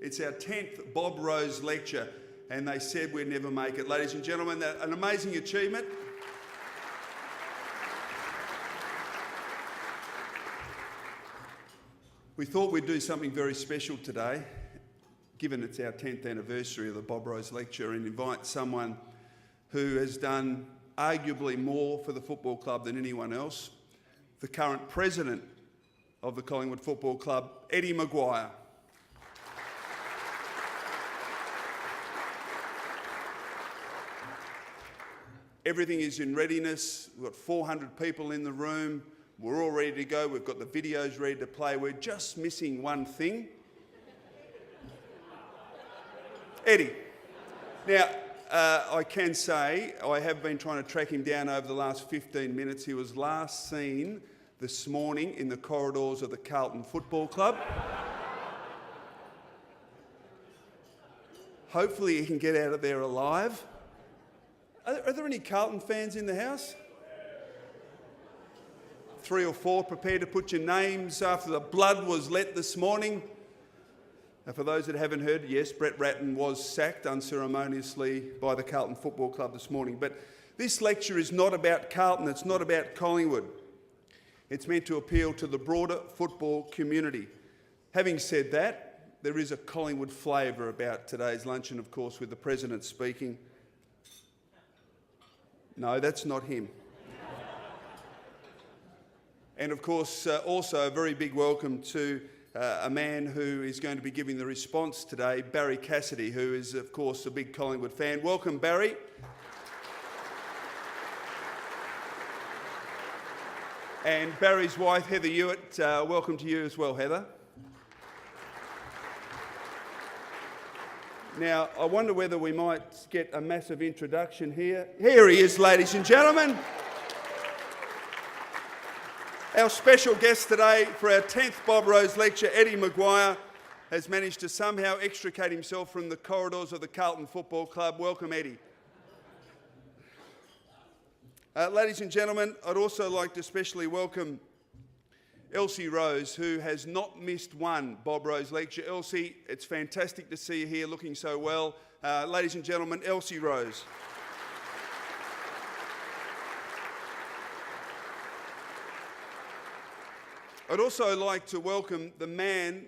It's our 10th Bob Rose lecture, and they said we'd never make it. Ladies and gentlemen, an amazing achievement. We thought we'd do something very special today, given it's our 10th anniversary of the Bob Rose lecture, and invite someone who has done arguably more for the football club than anyone else, the current president of the Collingwood Football Club, Eddie McGuire. Everything is in readiness. We've got 400 people in the room. We're all ready to go. We've got the videos ready to play. We're just missing one thing. Eddie. Now, I can say I have been trying to track him down over the last 15 minutes. He was last seen this morning in the corridors of the Carlton Football Club. Hopefully he can get out of there alive. Are there any Carlton fans in the house? 3 or 4 prepared to put your names after the blood was let this morning. Now, for those that haven't heard, yes, Brett Ratton was sacked unceremoniously by the Carlton Football Club this morning. But this lecture is not about Carlton, it's not about Collingwood. It's meant to appeal to the broader football community. Having said that, there is a Collingwood flavour about today's luncheon, of course, with the President speaking. No, that's not him. And of course, also a very big welcome to a man who is going to be giving the response today, Barry Cassidy, who is, of course, a big Collingwood fan. Welcome, Barry. And Barry's wife, Heather Hewitt, welcome to you as well, Heather. Now, I wonder whether we might get a massive introduction here. Here he is, ladies and gentlemen. Our special guest today for our 10th Bob Rose lecture, Eddie McGuire, has managed to somehow extricate himself from the corridors of the Carlton Football Club. Welcome, Eddie. Ladies and gentlemen, I'd also like to especially welcome Elsie Rose, who has not missed one Bob Rose lecture. Elsie, it's fantastic to see you here looking so well. Ladies and gentlemen, Elsie Rose. I'd also like to welcome the man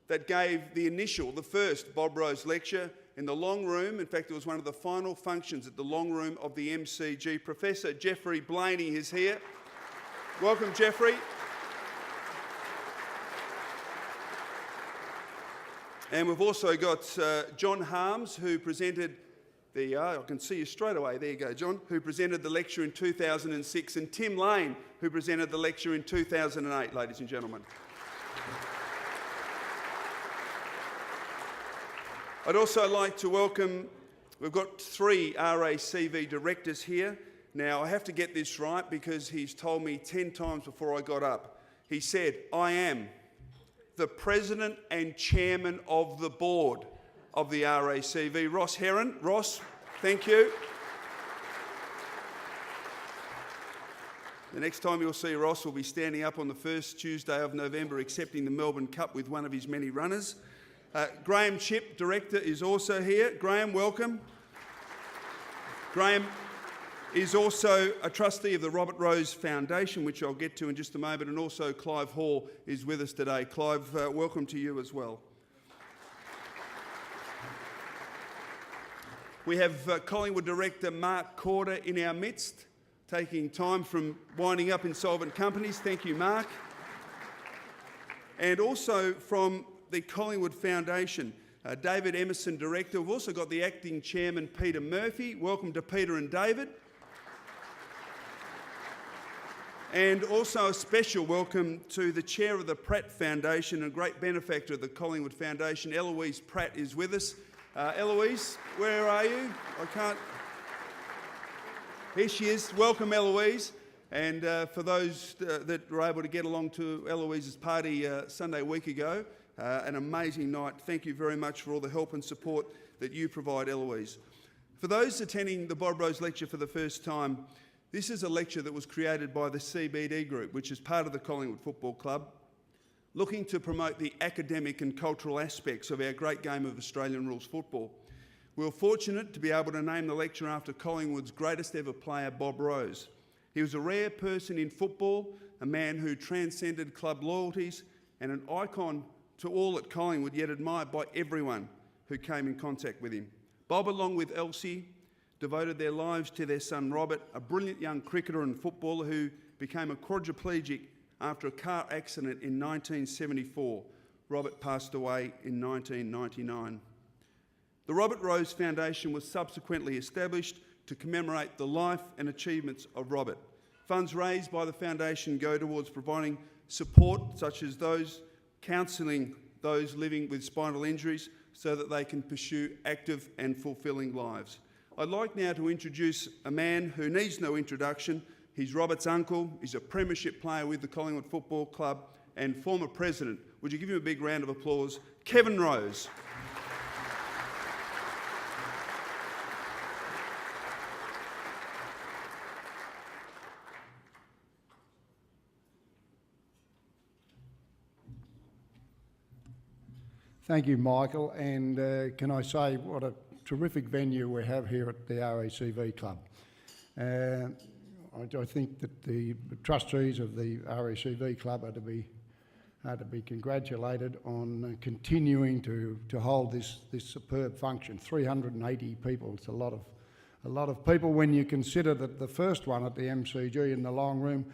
that gave the first Bob Rose lecture in the long room. In fact, it was one of the final functions at the long room of the MCG. Professor Jeffrey Blaney is here. Welcome, Jeffrey. And we've also got John Harms, who presented I can see you straight away. There you go, John, who presented the lecture in 2006, and Tim Lane, who presented the lecture in 2008, ladies and gentlemen. I'd also like to welcome, we've got 3 RACV directors here. Now, I have to get this right because he's told me 10 times before I got up. He said, I am the President and Chairman of the Board of the RACV. Ross Heron. Ross, thank you. The next time you'll see Ross will be standing up on the first Tuesday of November accepting the Melbourne Cup with one of his many runners. Graham Chipp, Director, is also here. Graham, welcome. Graham is also a trustee of the Robert Rose Foundation, which I'll get to in just a moment, and also Clive Hall is with us today. Clive, welcome to you as well. We have Collingwood Director Mark Corder in our midst, taking time from winding up insolvent companies. Thank you, Mark. And also from the Collingwood Foundation, David Emerson, Director. We've also got the Acting Chairman, Peter Murphy. Welcome to Peter and David. And also a special welcome to the Chair of the Pratt Foundation, a great benefactor of the Collingwood Foundation. Eloise Pratt is with us. Eloise, where are you? I can't... Here she is. Welcome, Eloise. And for those that were able to get along to Eloise's party Sunday week ago, an amazing night. Thank you very much for all the help and support that you provide, Eloise. For those attending the Bob Rose lecture for the first time, this is a lecture that was created by the CBD Group, which is part of the Collingwood Football Club, looking to promote the academic and cultural aspects of our great game of Australian rules football. We were fortunate to be able to name the lecture after Collingwood's greatest ever player, Bob Rose. He was a rare person in football, a man who transcended club loyalties and an icon to all at Collingwood, yet admired by everyone who came in contact with him. Bob, along with Elsie, devoted their lives to their son Robert, a brilliant young cricketer and footballer who became a quadriplegic after a car accident in 1974. Robert passed away in 1999. The Robert Rose Foundation was subsequently established to commemorate the life and achievements of Robert. Funds raised by the foundation go towards providing support, such as those counselling those living with spinal injuries so that they can pursue active and fulfilling lives. I'd like now to introduce a man who needs no introduction. He's Robert's uncle. He's a premiership player with the Collingwood Football Club and former president. Would you give him a big round of applause? Kevin Rose. Thank you, Michael, and can I say what a terrific venue we have here at the RACV Club. I think that the trustees of the RACV Club are to be congratulated on continuing to hold this superb function. 380 people, it's a lot of people when you consider that the first one at the MCG in the long room,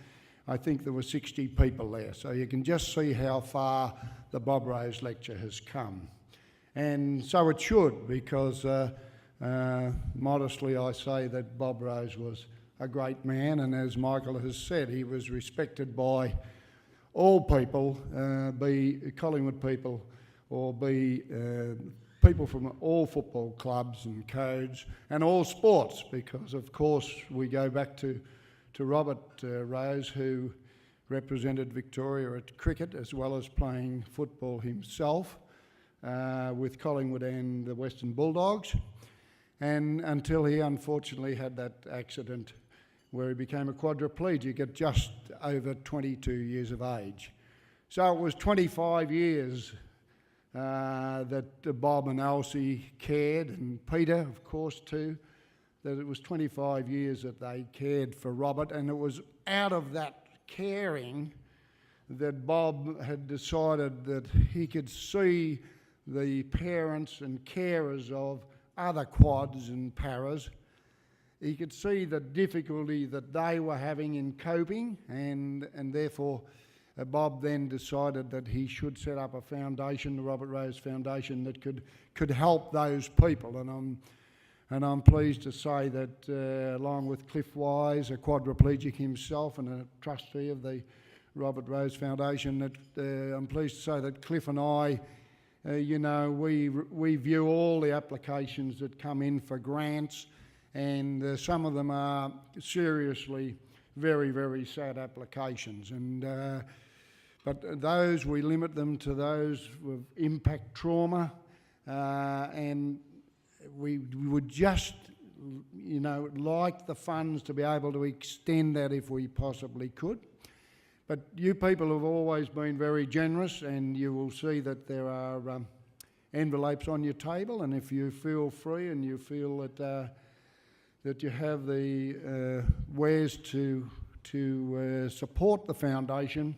I think there were 60 people there. So you can just see how far the Bob Rose lecture has come. And so it should, because modestly I say that Bob Rose was a great man, and as Michael has said, he was respected by all people, be Collingwood people or be people from all football clubs and codes and all sports, because of course we go back to Robert Rose, who represented Victoria at cricket as well as playing football himself with Collingwood and the Western Bulldogs, and until he unfortunately had that accident where he became a quadriplegic at just over 22 years of age. So it was 25 years that Bob and Elsie cared, and Peter, of course, too, that it was 25 years that they cared for Robert, and it was out of that caring that Bob had decided that he could see the parents and carers of other quads and paras. He could see the difficulty that they were having in coping, and therefore Bob then decided that he should set up a foundation, the Robert Rose Foundation, that could help those people. And I'm pleased to say that along with Cliff Wise, a quadriplegic himself and a trustee of the Robert Rose Foundation, that I'm pleased to say that Cliff and I, we view all the applications that come in for grants, and some of them are seriously very, very sad applications. But those, we limit them to those with impact trauma, and we would just, like the funds to be able to extend that if we possibly could. But you people have always been very generous, and you will see that there are envelopes on your table, and if you feel free and you feel that you have the ways to support the foundation,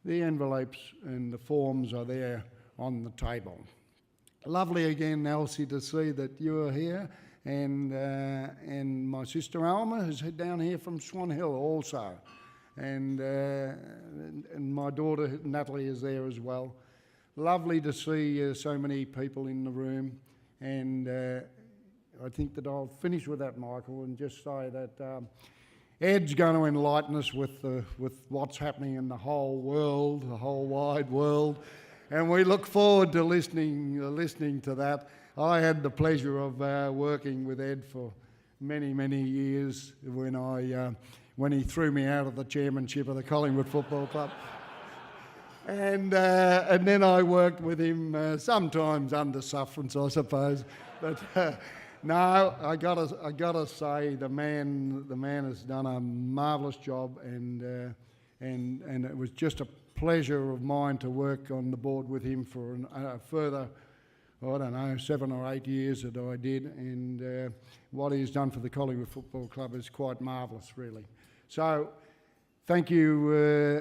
the envelopes and the forms are there on the table. Lovely again, Elsie, to see that you are here, and my sister Alma is down here from Swan Hill also, and my daughter Natalie is there as well. Lovely to see so many people in the room, and I think that I'll finish with that, Michael, and just say that Ed's going to enlighten us with what's happening in the whole world, the whole wide world, and we look forward to listening to that. I had the pleasure of working with Ed for many, many years when he threw me out of the chairmanship of the Collingwood Football Club. And then I worked with him sometimes under sufferance, I suppose. But no, I gotta say the man has done a marvellous job, and it was just a pleasure of mine to work on the board with him for a further, I don't know, 7 or 8 years that I did, and what he's done for the Collingwood Football Club is quite marvellous, really. So, thank you,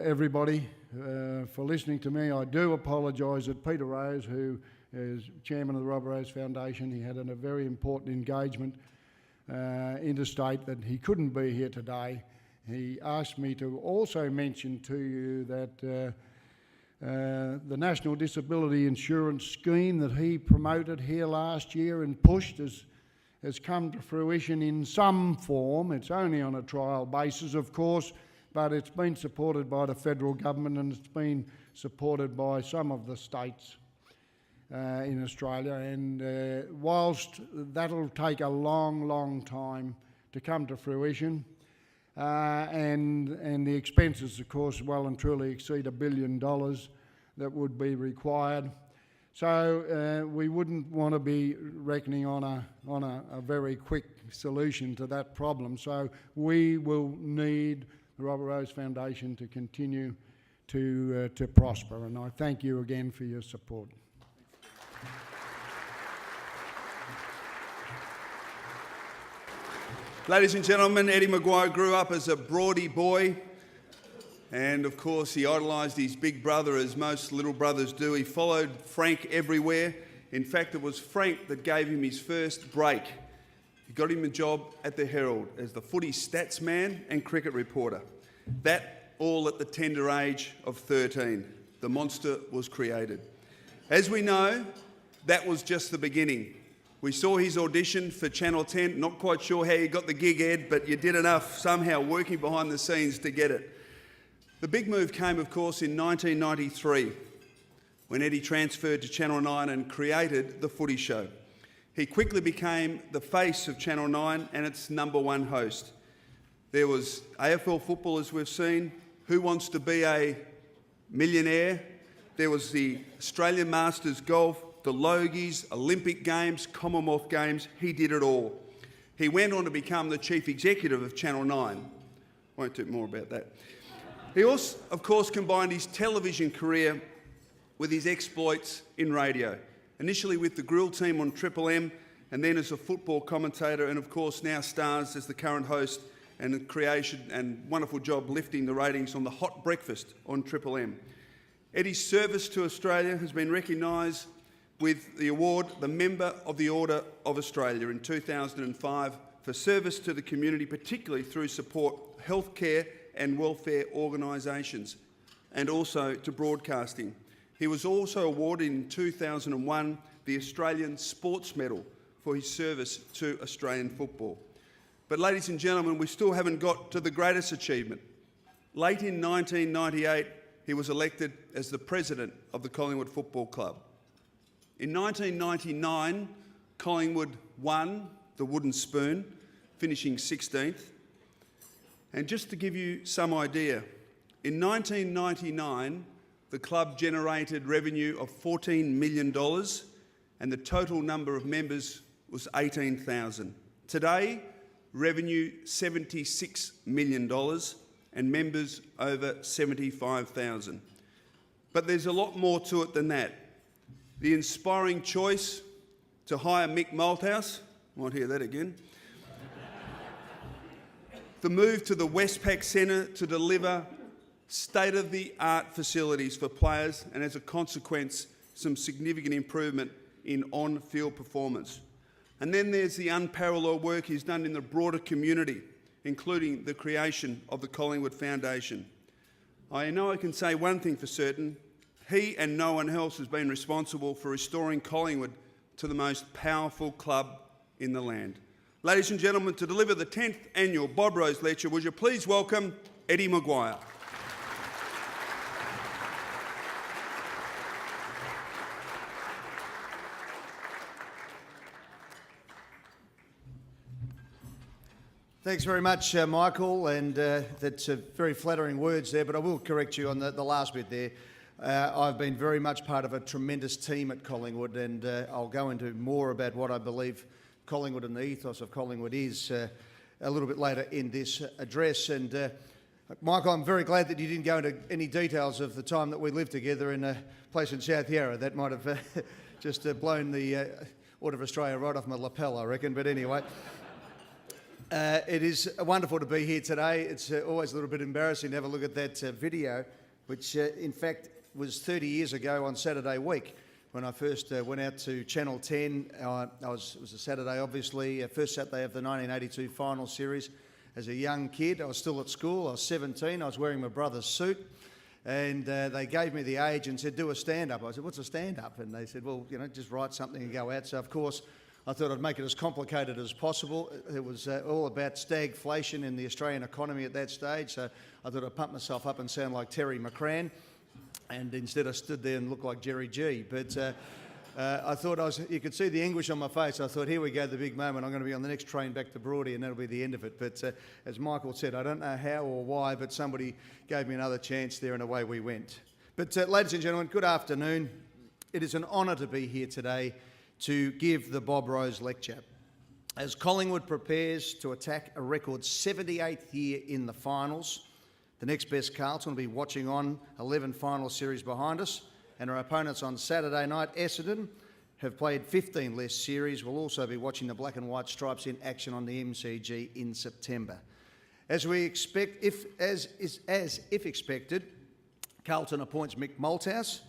everybody, for listening to me. I do apologise that Peter Rose, who is chairman of the Robert Rose Foundation, he had a very important engagement interstate that he couldn't be here today. He asked me to also mention to you that the National Disability Insurance Scheme that he promoted here last year and pushed has come to fruition in some form. It's only on a trial basis, of course, but it's been supported by the federal government and it's been supported by some of the states in Australia. And whilst that'll take a long, long time to come to fruition, and the expenses, of course, well and truly exceed $1 billion that would be required. So we wouldn't want to be reckoning on a very quick solution to that problem. So we will need the Robert Rose Foundation to continue to prosper. And I thank you again for your support. Ladies and gentlemen, Eddie McGuire grew up as a Broady boy, and of course he idolised his big brother as most little brothers do. He followed Frank everywhere. In fact, it was Frank that gave him his first break. He got him a job at the Herald as the footy stats man and cricket reporter. That all at the tender age of 13. The monster was created. As we know, that was just the beginning. We saw his audition for Channel 10. Not quite sure how you got the gig, Ed, but you did enough somehow working behind the scenes to get it. The big move came, of course, in 1993 when Eddie transferred to Channel 9 and created The Footy Show. He quickly became the face of Channel 9 and its #1 host. There was AFL football, as we've seen. Who Wants to Be a Millionaire? There was the Australian Masters Golf, the Logies, Olympic Games, Commonwealth Games. He did it all. He went on to become the chief executive of Channel 9. Won't talk more about that. He also, of course, combined his television career with his exploits in radio. Initially with the Grill Team on Triple M, and then as a football commentator, and of course now stars as the current host and the creation and wonderful job lifting the ratings on the Hot Breakfast on Triple M. Eddie's service to Australia has been recognised with the award, the Member of the Order of Australia in 2005 for service to the community, particularly through support healthcare and welfare organisations, and also to broadcasting. He was also awarded in 2001 the Australian Sports Medal for his service to Australian football. But ladies and gentlemen, we still haven't got to the greatest achievement. Late in 1998, he was elected as the president of the Collingwood Football Club. In 1999, Collingwood won the Wooden Spoon, finishing 16th. And just to give you some idea, in 1999, the club generated revenue of $14 million and the total number of members was 18,000. Today, revenue $76 million and members over 75,000. But there's a lot more to it than that. The inspiring choice to hire Mick Malthouse, might hear that again. The move to the Westpac Centre to deliver state-of-the-art facilities for players, and as a consequence, some significant improvement in on-field performance. And then there's the unparalleled work he's done in the broader community, including the creation of the Collingwood Foundation. I know I can say one thing for certain: he and no one else has been responsible for restoring Collingwood to the most powerful club in the land. Ladies and gentlemen, to deliver the 10th annual Bob Rose Lecture, would you please welcome Eddie McGuire. Thanks very much, Michael, and that's very flattering words there, but I will correct you on the last bit there. I've been very much part of a tremendous team at Collingwood, and I'll go into more about what I believe Collingwood and the ethos of Collingwood is a little bit later in this address. And Michael, I'm very glad that you didn't go into any details of the time that we lived together in a place in South Yarra. That might have just blown the Order of Australia right off my lapel, I reckon. But anyway, it is wonderful to be here today. It's always a little bit embarrassing to have a look at that video, which in fact was 30 years ago on Saturday week when I first went out to Channel 10. It was a Saturday, obviously, first Saturday of the 1982 final series. As a young kid, I was still at school. I was 17. I was wearing my brother's suit, and they gave me the age and said, "Do a stand-up." I said, "What's a stand-up?" And they said, "Well, just write something and go out." So, of course, I thought I'd make it as complicated as possible. It was all about stagflation in the Australian economy at that stage. So I thought I'd pump myself up and sound like Terry McGuire, and instead I stood there and looked like Jerry G. But I thought you could see the anguish on my face. I thought, here we go, the big moment. I'm going to be on the next train back to Broady, and that'll be the end of it. But as Michael said, I don't know how or why, but somebody gave me another chance there, and away we went. But ladies and gentlemen, good afternoon. It is an honour to be here today to give the Bob Rose lecture. As Collingwood prepares to attack a record 78th year in the finals, the next best Carlton will be watching on 11 final series behind us, and our opponents on Saturday night, Essendon, have played 15 less series. We'll also be watching the black and white stripes in action on the MCG in September. As if expected, Carlton appoints Mick Malthouse.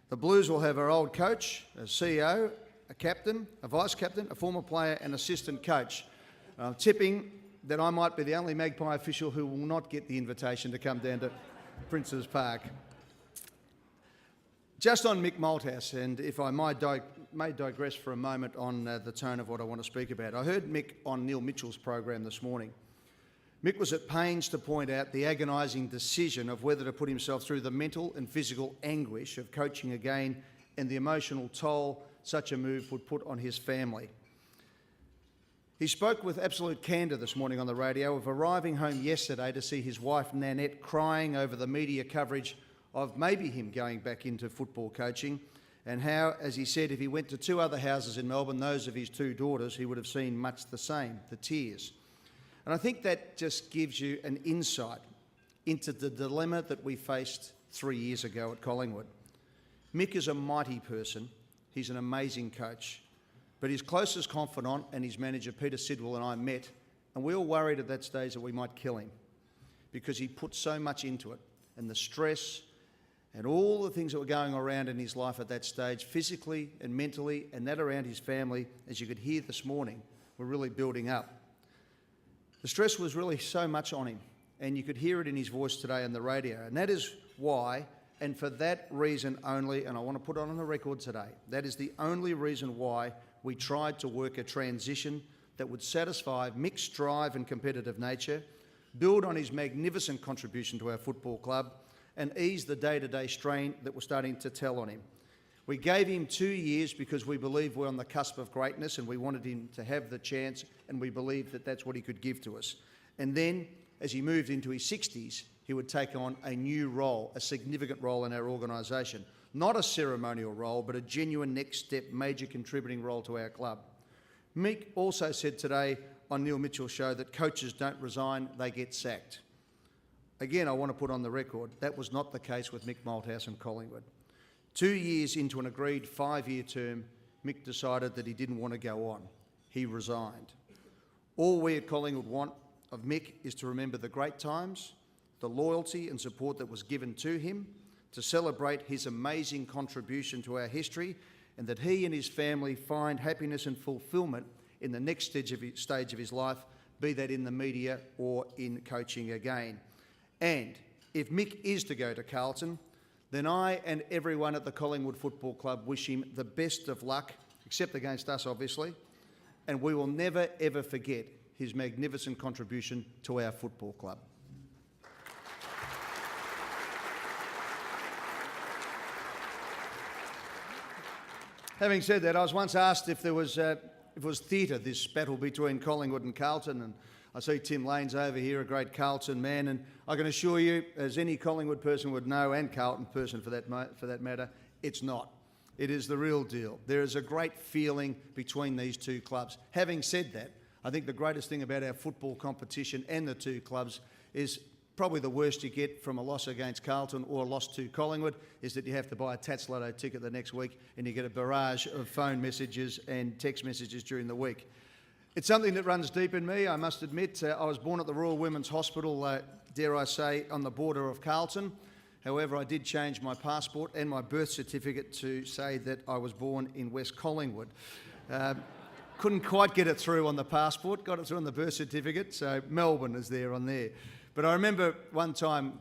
The Blues will have our old coach, a CEO, a captain, a vice-captain, a former player and assistant coach. I'm tipping that I might be the only Magpie official who will not get the invitation to come down to Princes Park. Just on Mick Malthouse, and if I may digress for a moment on the tone of what I want to speak about. I heard Mick on Neil Mitchell's program this morning. Mick was at pains to point out the agonising decision of whether to put himself through the mental and physical anguish of coaching again and the emotional toll such a move would put on his family. He spoke with absolute candour this morning on the radio of arriving home yesterday to see his wife Nanette crying over the media coverage of maybe him going back into football coaching, and how, as he said, if he went to two other houses in Melbourne, those of his two daughters, he would have seen much the same, the tears. And I think that just gives you an insight into the dilemma that we faced 3 years ago at Collingwood. Mick is a mighty person. He's an amazing coach. But his closest confidant and his manager, Peter Sidwell, and I met, and we all worried at that stage that we might kill him because he put so much into it, and the stress and all the things that were going around in his life at that stage, physically and mentally, and that around his family, as you could hear this morning, were really building up. The stress was really so much on him, and you could hear it in his voice today on the radio. And that is why, and for that reason only, and I want to put it on the record today, that is the only reason why we tried to work a transition that would satisfy Mick's drive and competitive nature, build on his magnificent contribution to our football club, and ease the day-to-day strain that was starting to tell on him. We gave him 2 years because we believed we're on the cusp of greatness and we wanted him to have the chance, and we believed that that's what he could give to us. And then, as he moved into his 60s, he would take on a new role, a significant role in our organisation. Not a ceremonial role, but a genuine next step, major contributing role to our club. Mick also said today on Neil Mitchell's show that coaches don't resign, they get sacked. Again, I want to put on the record, that was not the case with Mick Malthouse and Collingwood. 2 years into an agreed 5-year term, Mick decided that he didn't want to go on. He resigned. All we at Collingwood want of Mick is to remember the great times, the loyalty and support that was given to him, to celebrate his amazing contribution to our history, and that he and his family find happiness and fulfilment in the next stage of his life, be that in the media or in coaching again. And if Mick is to go to Carlton, then I and everyone at the Collingwood Football Club wish him the best of luck, except against us, obviously, and we will never, ever forget his magnificent contribution to our football club. Having said that, I was once asked if it was theatre, this battle between Collingwood and Carlton, and I see Tim Lane's over here, a great Carlton man, and I can assure you, as any Collingwood person would know, and Carlton person for that matter, it's not. It is the real deal. There is a great feeling between these two clubs. Having said that, I think the greatest thing about our football competition and the two clubs is probably the worst you get from a loss against Carlton or a loss to Collingwood is that you have to buy a Tats Lotto ticket the next week and you get a barrage of phone messages and text messages during the week. It's something that runs deep in me, I must admit. I was born at the Royal Women's Hospital, dare I say, on the border of Carlton. However, I did change my passport and my birth certificate to say that I was born in West Collingwood. Couldn't quite get it through on the passport, got it through on the birth certificate, so Melbourne is there on there. But I remember one time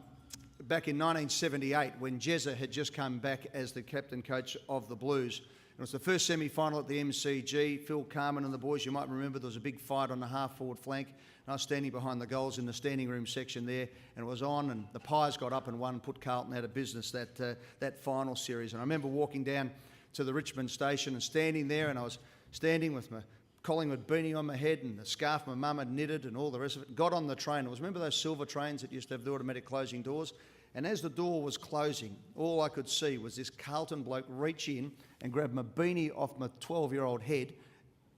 back in 1978 when Jezza had just come back as the captain coach of the Blues. It was the first semi-final at the MCG. Phil Carman and the boys, you might remember, there was a big fight on the half-forward flank. And I was standing behind the goals in the standing room section there, and it was on, and the Pies got up and won, put Carlton out of business that final series. And I remember walking down to the Richmond station and standing there, and I was standing with my Collingwood beanie on my head and the scarf my mum had knitted and all the rest of it. Got on the train. It was, remember those silver trains that used to have the automatic closing doors? And as the door was closing, all I could see was this Carlton bloke reach in and grab my beanie off my 12-year-old head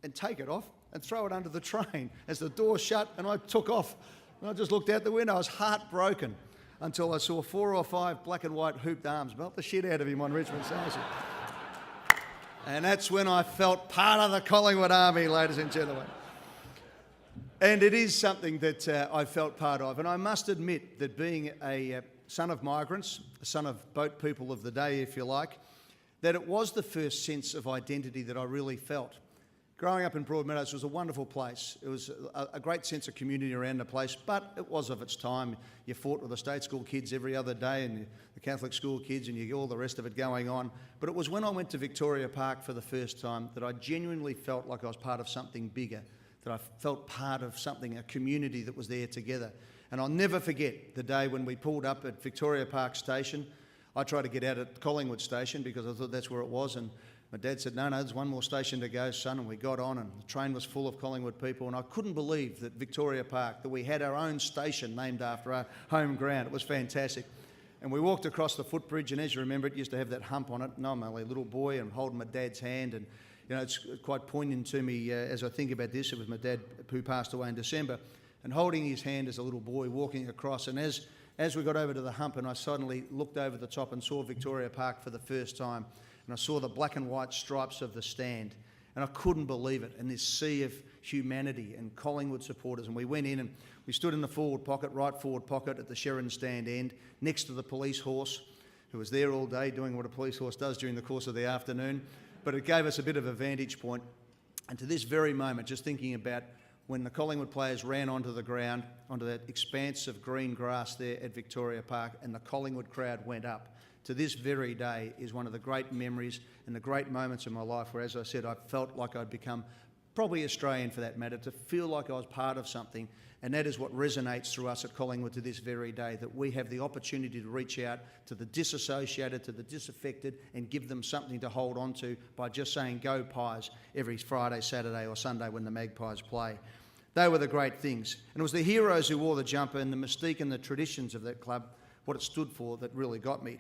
and take it off and throw it under the train as the door shut, and I took off. And I just looked out the window. I was heartbroken until I saw 4 or 5 black and white hooped arms melt the shit out of him on Richmond Station. And that's when I felt part of the Collingwood army, ladies and gentlemen. And it is something that I felt part of. And I must admit that being a son of migrants, a son of boat people of the day, if you like, that it was the first sense of identity that I really felt. Growing up in Broadmeadows was a wonderful place. It was a great sense of community around the place, but it was of its time. You fought with the state school kids every other day and the Catholic school kids and all the rest of it going on. But it was when I went to Victoria Park for the first time that I genuinely felt like I was part of something bigger, that I felt part of something, a community that was there together. And I'll never forget the day when we pulled up at Victoria Park Station. I tried to get out at Collingwood Station because I thought that's where it was, and my dad said, no, there's one more station to go, son, and we got on and the train was full of Collingwood people, and I couldn't believe that Victoria Park, that we had our own station named after our home ground. It was fantastic. And we walked across the footbridge, and as you remember, it used to have that hump on it, and I'm only a little boy and holding my dad's hand, and it's quite poignant to me as I think about this. It was my dad who passed away in December, and holding his hand as a little boy walking across, and as we got over to the hump, and I suddenly looked over the top and saw Victoria Park for the first time, and I saw the black and white stripes of the stand, and I couldn't believe it, and this sea of humanity and Collingwood supporters. And we went in and we stood in the right forward pocket at the Sheridan stand end, next to the police horse, who was there all day doing what a police horse does during the course of the afternoon. But it gave us a bit of a vantage point. And to this very moment, just thinking about when the Collingwood players ran onto the ground, onto that expanse of green grass there at Victoria Park, and the Collingwood crowd went up, to this very day is one of the great memories and the great moments in my life where, as I said, I felt like I'd become probably Australian for that matter, to feel like I was part of something. And that is what resonates through us at Collingwood to this very day, that we have the opportunity to reach out to the disassociated, to the disaffected, and give them something to hold on to by just saying "Go Pies" every Friday, Saturday or Sunday when the Magpies play. They were the great things. And it was the heroes who wore the jumper and the mystique and the traditions of that club, what it stood for, that really got me.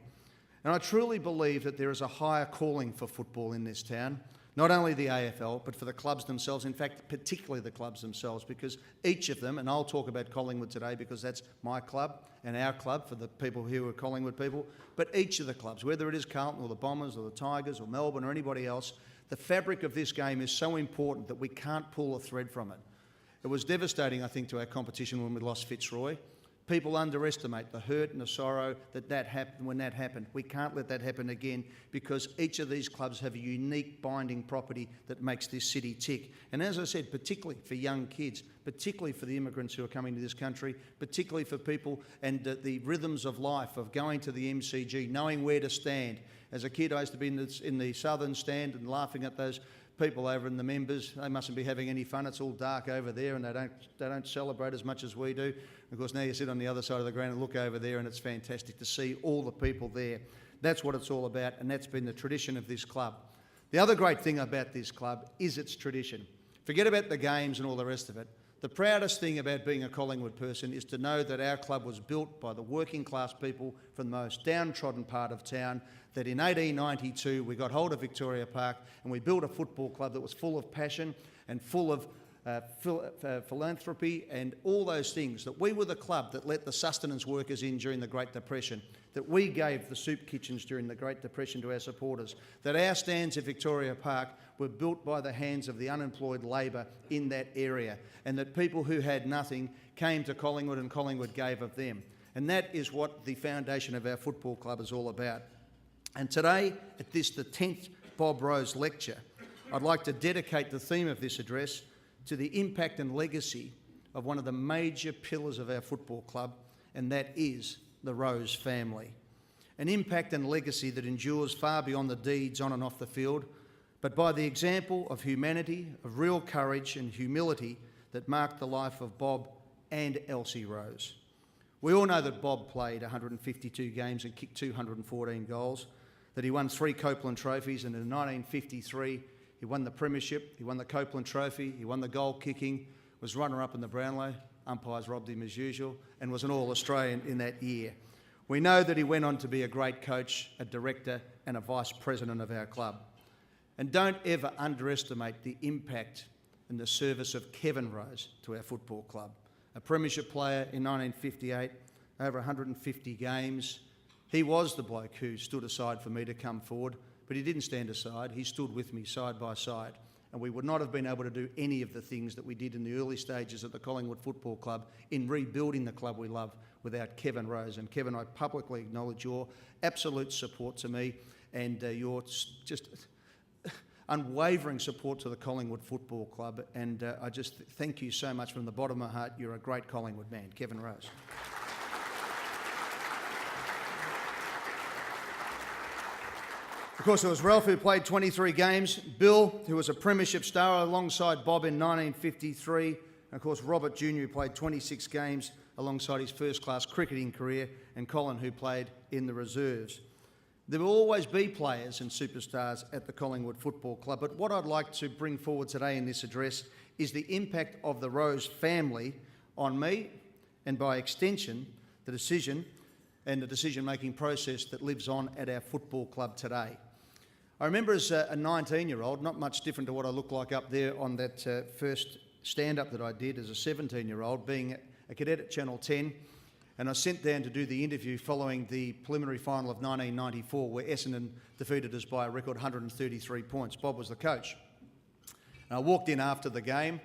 And I truly believe that there is a higher calling for football in this town, not only the AFL, but for the clubs themselves, in fact, particularly the clubs themselves, because each of them, and I'll talk about Collingwood today because that's my club and our club for the people who are Collingwood people, but each of the clubs, whether it is Carlton or the Bombers or the Tigers or Melbourne or anybody else, the fabric of this game is so important that we can't pull a thread from it. It was devastating, I think, to our competition when we lost Fitzroy. People underestimate the hurt and the sorrow that happened when that happened. We can't let that happen again because each of these clubs have a unique binding property that makes this city tick. And as I said, particularly for young kids, particularly for the immigrants who are coming to this country, particularly for people and the rhythms of life of going to the MCG, knowing where to stand. As a kid, I used to be in the southern stand and laughing at those people over in the members. They mustn't be having any fun. It's all dark over there and they don't celebrate as much as we do. Of course, now you sit on the other side of the ground and look over there and it's fantastic to see all the people there. That's what it's all about, and that's been the tradition of this club. The other great thing about this club is its tradition. Forget about the games and all the rest of it. The proudest thing about being a Collingwood person is to know that our club was built by the working class people from the most downtrodden part of town, that in 1892 we got hold of Victoria Park and we built a football club that was full of passion and full of philanthropy and all those things, that we were the club that let the sustenance workers in during the Great Depression, that we gave the soup kitchens during the Great Depression to our supporters, that our stands at Victoria Park were built by the hands of the unemployed labour in that area, and that people who had nothing came to Collingwood and Collingwood gave of them. And that is what the foundation of our football club is all about. And today, at this, the 10th Bob Rose Lecture, I'd like to dedicate the theme of this address to the impact and legacy of one of the major pillars of our football club, and that is the Rose family. An impact and legacy that endures far beyond the deeds on and off the field, but by the example of humanity, of real courage and humility that marked the life of Bob and Elsie Rose. We all know that Bob played 152 games and kicked 214 goals, that he won 3 Copeland trophies, and in 1953 he won the premiership, he won the Copeland trophy, he won the goal kicking, was runner-up in the Brownlow, umpires robbed him as usual, and was an All-Australian in that year. We know that he went on to be a great coach, a director and a vice president of our club. And don't ever underestimate the impact and the service of Kevin Rose to our football club. A premiership player in 1958, over 150 games. He was the bloke who stood aside for me to come forward, but he didn't stand aside. He stood with me side by side. And we would not have been able to do any of the things that we did in the early stages of the Collingwood Football Club in rebuilding the club we love without Kevin Rose. And Kevin, I publicly acknowledge your absolute support to me and your just unwavering support to the Collingwood Football Club. And I just thank you so much from the bottom of my heart. You're a great Collingwood man, Kevin Rose. Of course, there was Ralph, who played 23 games, Bill, who was a premiership star alongside Bob in 1953, and of course Robert Jr., who played 26 games alongside his first-class cricketing career, and Colin, who played in the reserves. There will always be players and superstars at the Collingwood Football Club, but what I'd like to bring forward today in this address is the impact of the Rose family on me, and by extension, the decision and the decision-making process that lives on at our football club today. I remember as a 19-year-old, not much different to what I look like up there on that first stand-up that I did as a 17-year-old, being a cadet at Channel 10, and I was sent down to do the interview following the preliminary final of 1994, where Essendon defeated us by a record 133 points. Bob was the coach. And I walked in after the game,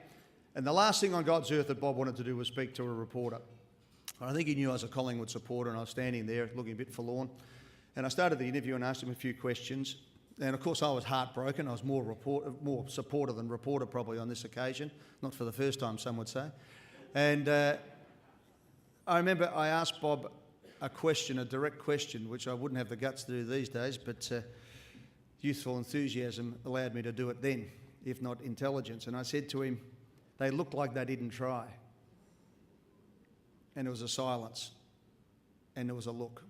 and the last thing on God's earth that Bob wanted to do was speak to a reporter. I think he knew I was a Collingwood supporter, and I was standing there looking a bit forlorn. And I started the interview and asked him a few questions. And of course, I was heartbroken. I was more supporter than reporter probably on this occasion. Not for the first time, some would say. And I remember I asked Bob a question, a direct question, which I wouldn't have the guts to do these days, but youthful enthusiasm allowed me to do it then, if not intelligence. And I said to him, they looked like they didn't try. And there was a silence, and there was a look.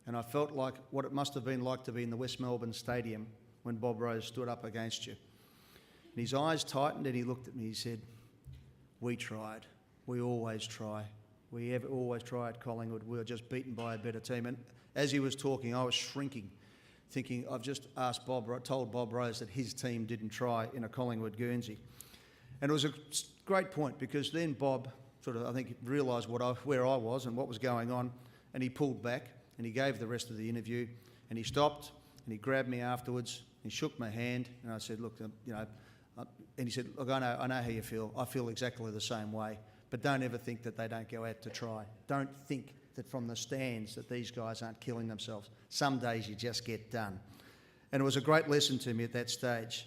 And I felt like what it must have been like to be in the West Melbourne Stadium when Bob Rose stood up against you. And his eyes tightened and he looked at me, he said, we tried. We always try. We have always try at Collingwood. We were just beaten by a better team. And as he was talking, I was shrinking, thinking, I've just told Bob Rose that his team didn't try in a Collingwood Guernsey. And it was a great point, because then Bob sort of, I think, realised where I was and what was going on, and he pulled back and he gave the rest of the interview, and he stopped and he grabbed me afterwards and he shook my hand, and I said, look, and he said, look, I know how you feel. I feel exactly the same way, but don't ever think that they don't go out to try. Don't think that from the stands that these guys aren't killing themselves. Some days you just get done. And it was a great lesson to me at that stage.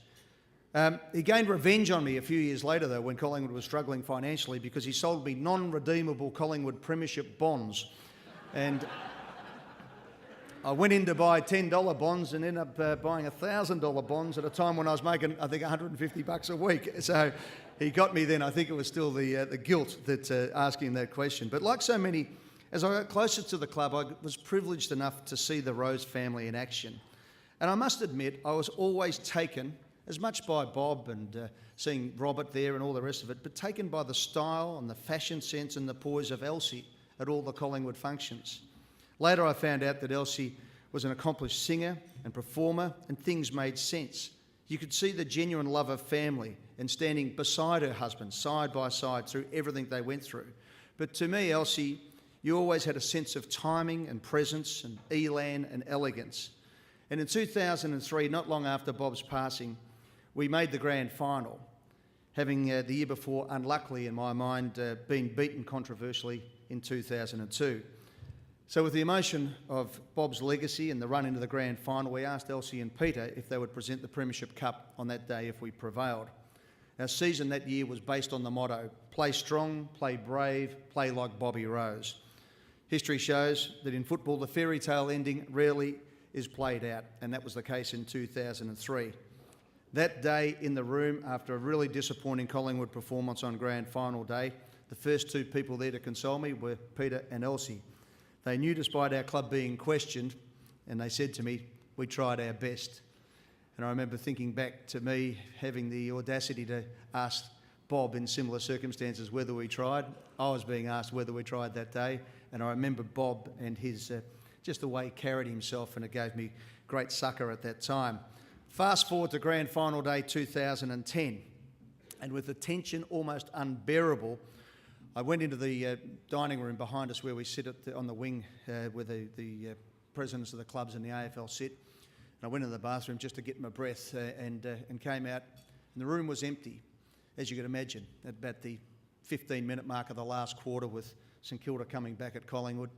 He gained revenge on me a few years later, though, when Collingwood was struggling financially, because he sold me non-redeemable Collingwood premiership bonds. And I went in to buy $10 bonds and ended up buying $1,000 bonds at a time when I was making, I think, $150 a week. So he got me then. I think it was still the guilt that's asking that question. But like so many, as I got closer to the club, I was privileged enough to see the Rose family in action. And I must admit, I was always taken, as much by Bob and seeing Robert there and all the rest of it, but taken by the style and the fashion sense and the poise of Elsie at all the Collingwood functions. Later I found out that Elsie was an accomplished singer and performer, and things made sense. You could see the genuine love of family and standing beside her husband, side by side, through everything they went through. But to me, Elsie, you always had a sense of timing and presence and elan and elegance. And in 2003, not long after Bob's passing, we made the grand final, having the year before, unluckily in my mind, been beaten controversially in 2002. So with the emotion of Bob's legacy and the run into the grand final, we asked Elsie and Peter if they would present the Premiership Cup on that day if we prevailed. Our season that year was based on the motto, play strong, play brave, play like Bobby Rose. History shows that in football the fairy tale ending rarely is played out, and that was the case in 2003. That day in the room, after a really disappointing Collingwood performance on grand final day, the first two people there to console me were Peter and Elsie. They knew despite our club being questioned, and they said to me, we tried our best. And I remember thinking back to me having the audacity to ask Bob in similar circumstances whether we tried. I was being asked whether we tried that day, and I remember Bob and his just the way he carried himself, and it gave me great succour at that time. Fast forward to grand final day 2010, and with the tension almost unbearable, I went into the dining room behind us where we sit on the wing where the presidents of the clubs and the AFL sit. And I went into the bathroom just to get my breath and came out, and the room was empty, as you could imagine, at about the 15-minute mark of the last quarter, with St Kilda coming back at Collingwood.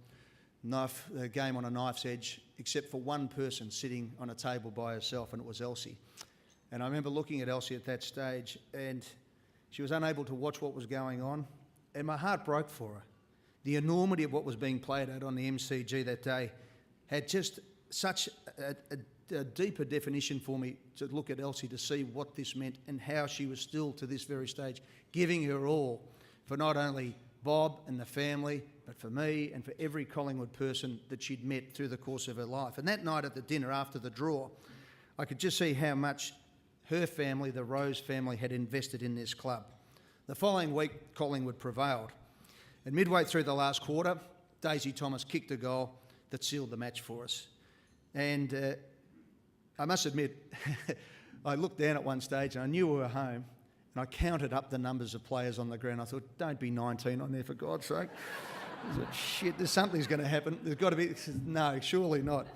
Game on a knife's edge, except for one person sitting on a table by herself, and it was Elsie. And I remember looking at Elsie at that stage, and she was unable to watch what was going on, and my heart broke for her. The enormity of what was being played out on the MCG that day had just such a deeper definition for me to look at Elsie to see what this meant and how she was still, to this very stage, giving her all for not only Bob and the family, but for me and for every Collingwood person that she'd met through the course of her life. And that night at the dinner after the draw, I could just see how much her family, the Rose family, had invested in this club. The following week, Collingwood prevailed. And midway through the last quarter, Daisy Thomas kicked a goal that sealed the match for us. And I must admit, I looked down at one stage and I knew we were home, and I counted up the numbers of players on the ground. I thought, don't be 19 on there, for God's sake. I thought, shit, something's going to happen. There's got to be... No, surely not.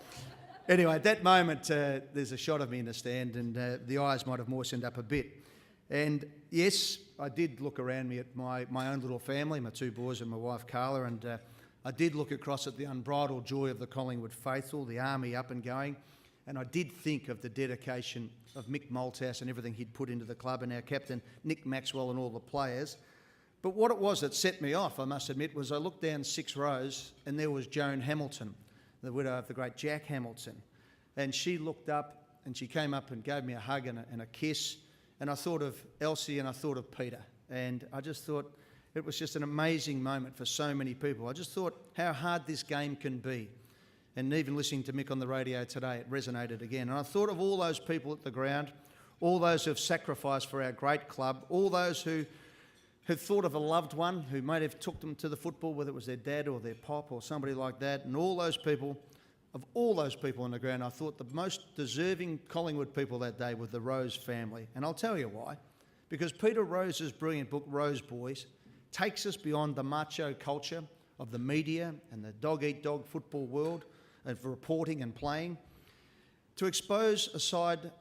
Anyway, at that moment, there's a shot of me in the stand, and the eyes might have moistened up a bit. And yes, I did look around me at my own little family, my two boys and my wife Carla, and I did look across at the unbridled joy of the Collingwood faithful, the army up and going, and I did think of the dedication of Mick Malthouse and everything he'd put into the club, and our captain Nick Maxwell and all the players. But what it was that set me off, I must admit, was I looked down 6 rows and there was Joan Hamilton, the widow of the great Jack Hamilton, and she looked up and she came up and gave me a hug and a kiss. And I thought of Elsie and I thought of Peter. And I just thought it was just an amazing moment for so many people. I just thought how hard this game can be. And even listening to Mick on the radio today, it resonated again. And I thought of all those people at the ground, all those who have sacrificed for our great club, all those who have thought of a loved one who might have took them to the football, whether it was their dad or their pop or somebody like that, and all those people. Of all those people on the ground, I thought the most deserving Collingwood people that day were the Rose family. And I'll tell you why. Because Peter Rose's brilliant book, Rose Boys, takes us beyond the macho culture of the media and the dog-eat-dog football world of reporting and playing, to expose a side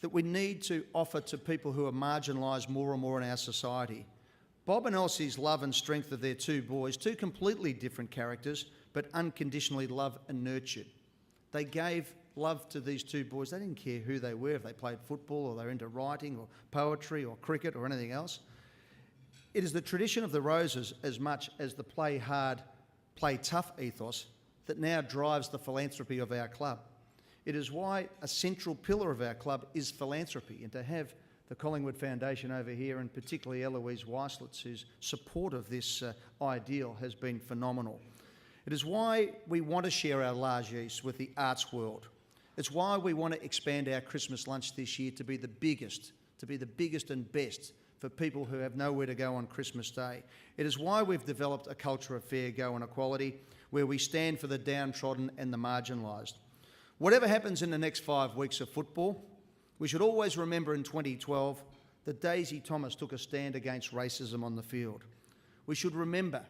that we need to offer to people who are marginalised more and more in our society. Bob and Elsie's love and strength of their two boys, two completely different characters, but unconditionally loved and nurtured. They gave love to these two boys. They didn't care who they were, if they played football or they were into writing or poetry or cricket or anything else. It is the tradition of the Roses, as much as the play hard, play tough ethos, that now drives the philanthropy of our club. It is why a central pillar of our club is philanthropy, and to have the Collingwood Foundation over here, and particularly Eloise Weislitz, whose support of this ideal has been phenomenal. It is why we want to share our largesse with the arts world. It's why we want to expand our Christmas lunch this year to be the biggest and best for people who have nowhere to go on Christmas Day. It is why we've developed a culture of fair go and equality, where we stand for the downtrodden and the marginalised. Whatever happens in the next 5 weeks of football, We should always remember in 2012 that Daisy Thomas took a stand against racism on the field. We should remember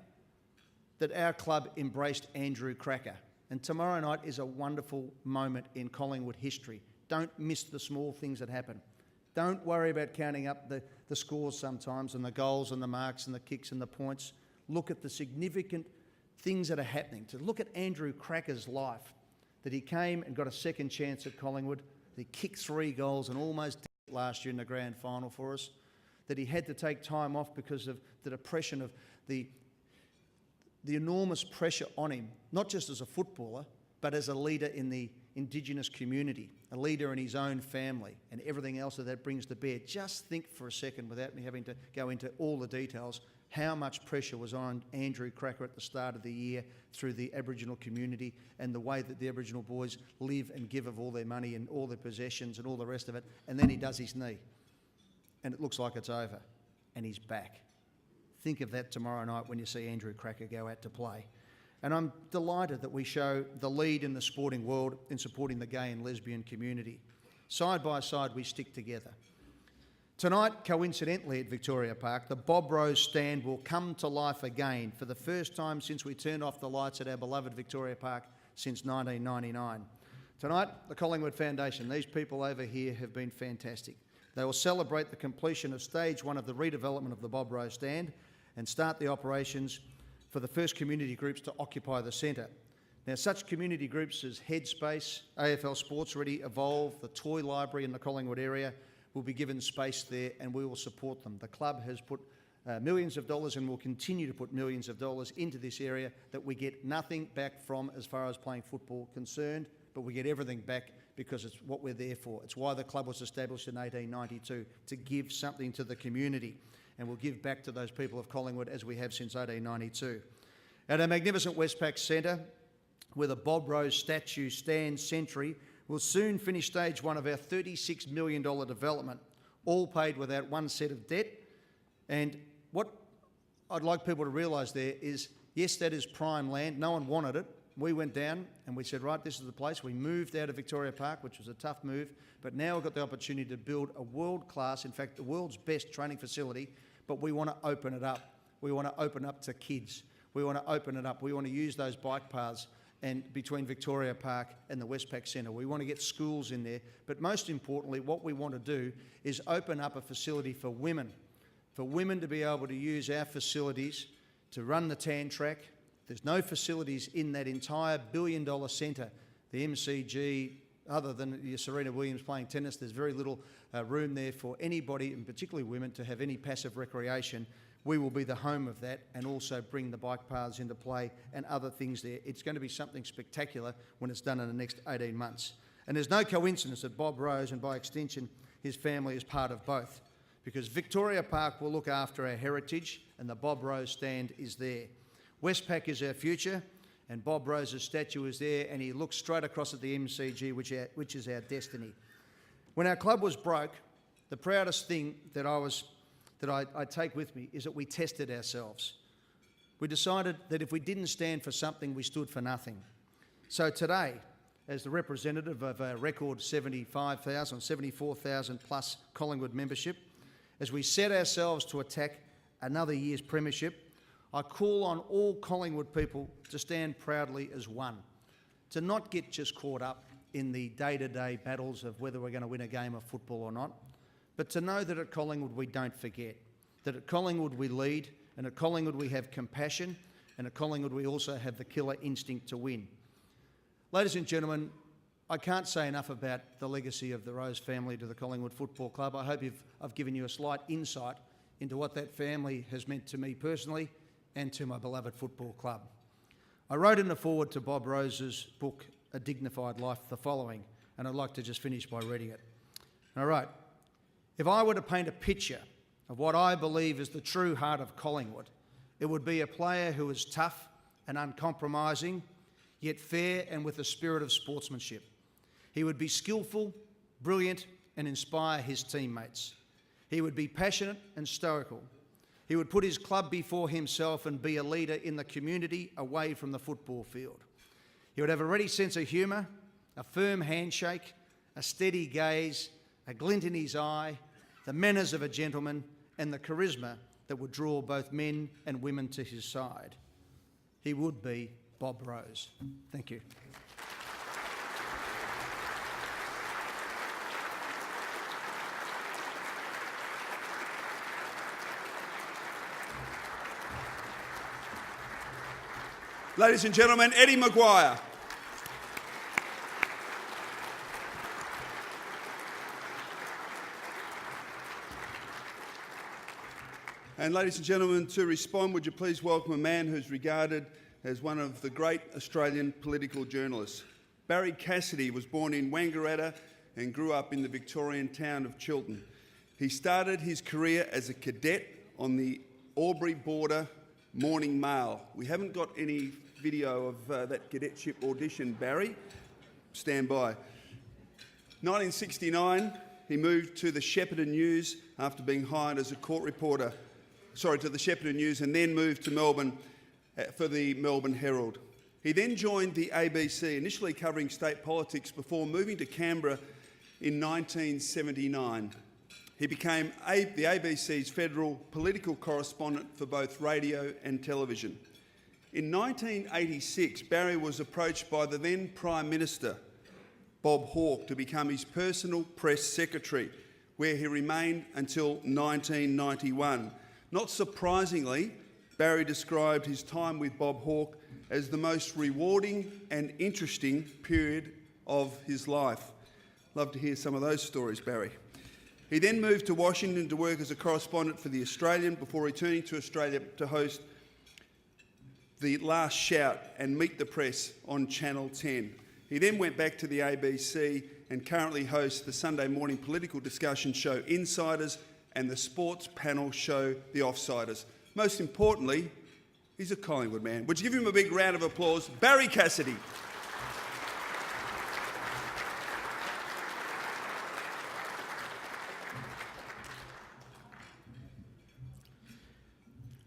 that our club embraced Andrew Cracker, and tomorrow night is a wonderful moment in Collingwood history. Don't miss the small things that happen. Don't worry about counting up the scores sometimes and the goals and the marks and the kicks and the points. Look at the significant things that are happening. To look at Andrew Cracker's life, that he came and got a second chance at Collingwood, that he kicked 3 goals and almost did it last year in the grand final for us, that he had to take time off because of the depression of the enormous pressure on him, not just as a footballer, but as a leader in the Indigenous community, a leader in his own family, and everything else that brings to bear. Just think for a second, without me having to go into all the details, how much pressure was on Andrew Cracker at the start of the year through the Aboriginal community and the way that the Aboriginal boys live and give of all their money and all their possessions and all the rest of it. And then he does his knee and it looks like it's over and he's back. Think of that tomorrow night when you see Andrew Cracker go out to play. And I'm delighted that we show the lead in the sporting world in supporting the gay and lesbian community. Side by side, we stick together. Tonight, coincidentally at Victoria Park, the Bob Rose stand will come to life again for the first time since we turned off the lights at our beloved Victoria Park since 1999. Tonight, the Collingwood Foundation, these people over here have been fantastic. They will celebrate the completion of stage 1 of the redevelopment of the Bob Rose stand and start the operations for the first community groups to occupy the centre. Now, such community groups as Headspace, AFL Sports Ready, Evolve, the Toy Library in the Collingwood area will be given space there and we will support them. The club has put millions of dollars and will continue to put millions of dollars into this area that we get nothing back from as far as playing football concerned, but we get everything back because it's what we're there for. It's why the club was established in 1892, to give something to the community. And we'll give back to those people of Collingwood as we have since 1892. At our magnificent Westpac Centre, where the Bob Rose statue stands century, we'll soon finish stage 1 of our $36 million development, all paid without one cent of debt. And what I'd like people to realise there is, yes, that is prime land. No one wanted it. We went down and we said, right, this is the place. We moved out of Victoria Park, which was a tough move, but now we've got the opportunity to build a world-class, in fact, the world's best training facility, but we want to open it up. We want to open up to kids. We want to open it up. We want to use those bike paths and between Victoria Park and the Westpac Centre. We want to get schools in there. But most importantly, what we want to do is open up a facility for women to be able to use our facilities to run the tan track. There's no facilities in that entire billion-dollar centre, the MCG, other than your Serena Williams playing tennis. There's very little room there for anybody, and particularly women, to have any passive recreation. We will be the home of that and also bring the bike paths into play and other things there. It's going to be something spectacular when it's done in the next 18 months. And there's no coincidence that Bob Rose, and by extension his family, is part of both, because Victoria Park will look after our heritage and the Bob Rose stand is there. Westpac is our future and Bob Rose's statue is there, and he looks straight across at the MCG, which is our destiny. When our club was broke, the proudest thing that I take with me is that we tested ourselves. We decided that if we didn't stand for something, we stood for nothing. So today, as the representative of a record 74,000 plus Collingwood membership, as we set ourselves to attack another year's premiership, I call on all Collingwood people to stand proudly as one, to not get just caught up in the day-to-day battles of whether we're going to win a game of football or not, but to know that at Collingwood we don't forget, that at Collingwood we lead, and at Collingwood we have compassion, and at Collingwood we also have the killer instinct to win. Ladies and gentlemen, I can't say enough about the legacy of the Rose family to the Collingwood Football Club. I hope I've given you a slight insight into what that family has meant to me personally and to my beloved football club. I wrote in the foreword to Bob Rose's book, A Dignified Life, the following, and I'd like to just finish by reading it. And I wrote, if I were to paint a picture of what I believe is the true heart of Collingwood, it would be a player who is tough and uncompromising, yet fair and with a spirit of sportsmanship. He would be skillful, brilliant, and inspire his teammates. He would be passionate and stoical. He would put his club before himself and be a leader in the community away from the football field. He would have a ready sense of humour, a firm handshake, a steady gaze, a glint in his eye, the manners of a gentleman, and the charisma that would draw both men and women to his side. He would be Bob Rose. Thank you. Ladies and gentlemen, Eddie McGuire. And ladies and gentlemen, to respond, would you please welcome a man who's regarded as one of the great Australian political journalists. Barry Cassidy was born in Wangaratta and grew up in the Victorian town of Chiltern. He started his career as a cadet on the Albury Border Morning Mail. We haven't got any video of that cadetship audition, Barry. Stand by. 1969, he moved to the Shepparton News after being hired as a court reporter. To the Shepparton News, and then moved to Melbourne for the Melbourne Herald. He then joined the ABC, initially covering state politics before moving to Canberra in 1979. He became the ABC's federal political correspondent for both radio and television. In 1986, Barry was approached by the then Prime Minister, Bob Hawke, to become his personal press secretary, where he remained until 1991. Not surprisingly, Barry described his time with Bob Hawke as the most rewarding and interesting period of his life. Love to hear some of those stories, Barry. He then moved to Washington to work as a correspondent for The Australian before returning to Australia to host The Last Shout and Meet the Press on Channel 10. He then went back to the ABC and currently hosts the Sunday morning political discussion show Insiders and the sports panel show The Offsiders. Most importantly, he's a Collingwood man. Would you give him a big round of applause? Barry Cassidy.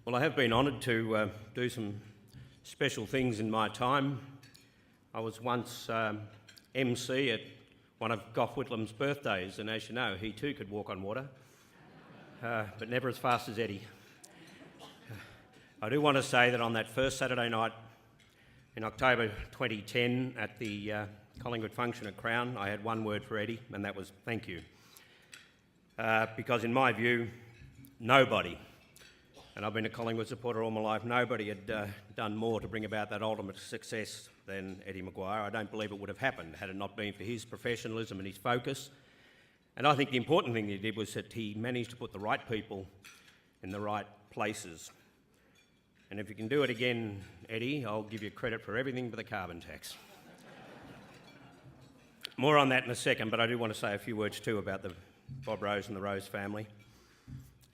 Well, I have been honoured to do some special things in my time. I was once MC at one of Gough Whitlam's birthdays, and as you know, he too could walk on water. But never as fast as Eddie. I do want to say that on that first Saturday night in October 2010 at the Collingwood function at Crown, I had one word for Eddie, and that was thank you. Because in my view, nobody, and I've been a Collingwood supporter all my life, nobody had done more to bring about that ultimate success than Eddie McGuire. I don't believe it would have happened had it not been for his professionalism and his focus. And I think the important thing he did was that he managed to put the right people in the right places. And if you can do it again, Eddie, I'll give you credit for everything but the carbon tax. More on that in a second, but I do want to say a few words too about the Bob Rose and the Rose family.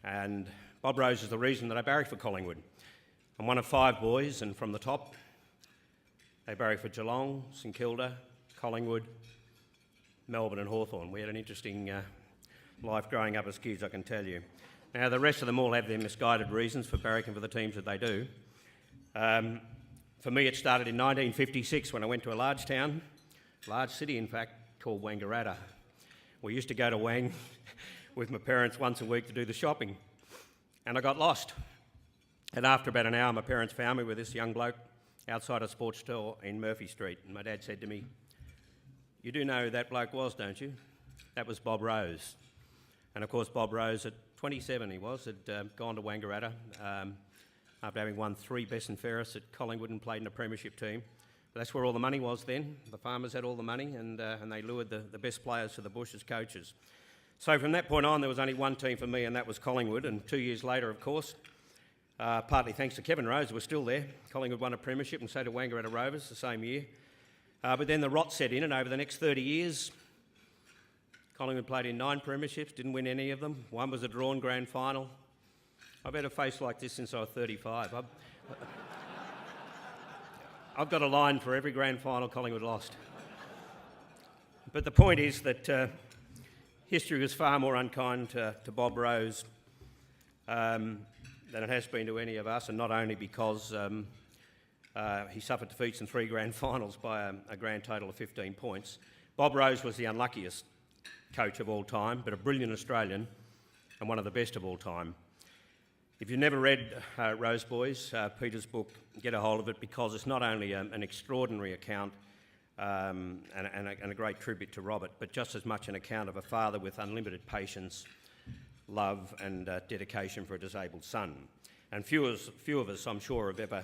And Bob Rose is the reason that I barrack for Collingwood. I'm one of 5 boys, and from the top, they barrack for Geelong, St Kilda, Collingwood, Melbourne and Hawthorn. We had an interesting life growing up as kids, I can tell you. Now, the rest of them all have their misguided reasons for barracking for the teams that they do. For me, it started in 1956 when I went to a large town, large city in fact, called Wangaratta. We used to go to Wang with my parents once a week to do the shopping, and I got lost. And after about an hour, my parents found me with this young bloke outside a sports store in Murphy Street, and my dad said to me, "You do know who that bloke was, don't you?" That was Bob Rose. And of course, Bob Rose, at 27 he was, had gone to Wangaratta after having won 3 best and fairest at Collingwood and played in a premiership team. But that's where all the money was then. The farmers had all the money, and they lured the best players to the bush as coaches. So from that point on, there was only one team for me, and that was Collingwood. And 2 years later, of course, partly thanks to Kevin Rose, who was still there, Collingwood won a premiership, and so did Wangaratta Rovers the same year. But then the rot set in, and over the next 30 years, Collingwood played in 9 premierships, didn't win any of them. One was a drawn grand final. I've had a face like this since I was 35. I've got a line for every grand final Collingwood lost. But the point is that history was far more unkind to Bob Rose than it has been to any of us, and not only because he suffered defeats in 3 grand finals by a grand total of 15 points. Bob Rose was the unluckiest, coach of all time, but a brilliant Australian and one of the best of all time. If you've never read Rose Boys, Peter's book, get a hold of it, because it's not only an extraordinary account and a great tribute to Robert, but just as much an account of a father with unlimited patience, love and dedication for a disabled son. And few of us, I'm sure, have ever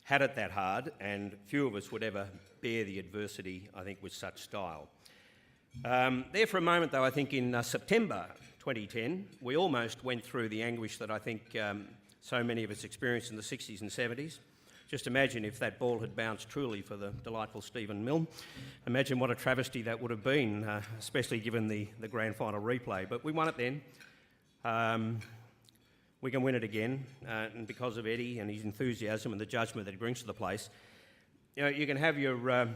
had it that hard, and few of us would ever bear the adversity, I think, with such style. There for a moment, though, I think in September 2010, we almost went through the anguish that I think so many of us experienced in the 60s and 70s. Just imagine if that ball had bounced truly for the delightful Stephen Milne. Imagine what a travesty that would have been, especially given the grand final replay. But we won it then. We can win it again, and because of Eddie and his enthusiasm and the judgment that he brings to the place, you know, you can have your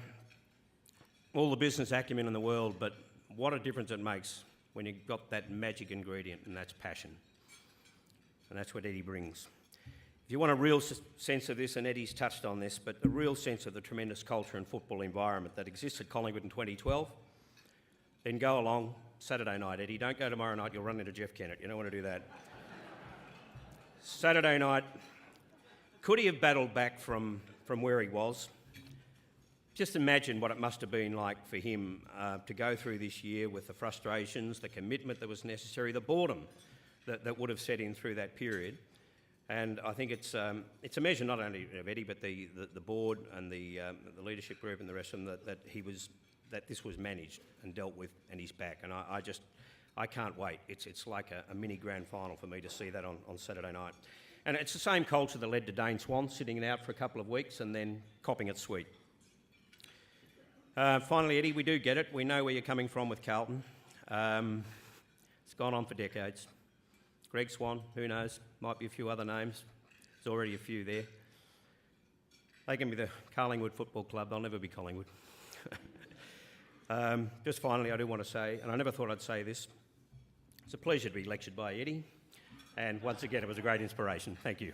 all the business acumen in the world, but what a difference it makes when you've got that magic ingredient, and that's passion. And that's what Eddie brings. If you want a real sense of this, and Eddie's touched on this, but a real sense of the tremendous culture and football environment that exists at Collingwood in 2012, then go along Saturday night, Eddie. Don't go tomorrow night, you'll run into Jeff Kennett. You don't want to do that. Saturday night, could he have battled back from where he was? Just imagine what it must have been like for him to go through this year with the frustrations, the commitment that was necessary, the boredom that would have set in through that period. And I think it's a measure not only of Eddie, but the board and the leadership group and the rest of them that this was managed and dealt with, and he's back. And I can't wait. It's like a mini grand final for me to see that on Saturday night. And it's the same culture that led to Dane Swan sitting it out for a couple of weeks and then copping it sweet. Finally, Eddie, we do get it. We know where you're coming from with Carlton. It's gone on for decades. Greg Swan, who knows? Might be a few other names. There's already a few there. They can be the Collingwood Football Club. They'll never be Collingwood. Just finally, I do want to say, and I never thought I'd say this, it's a pleasure to be lectured by Eddie. And once again, it was a great inspiration. Thank you.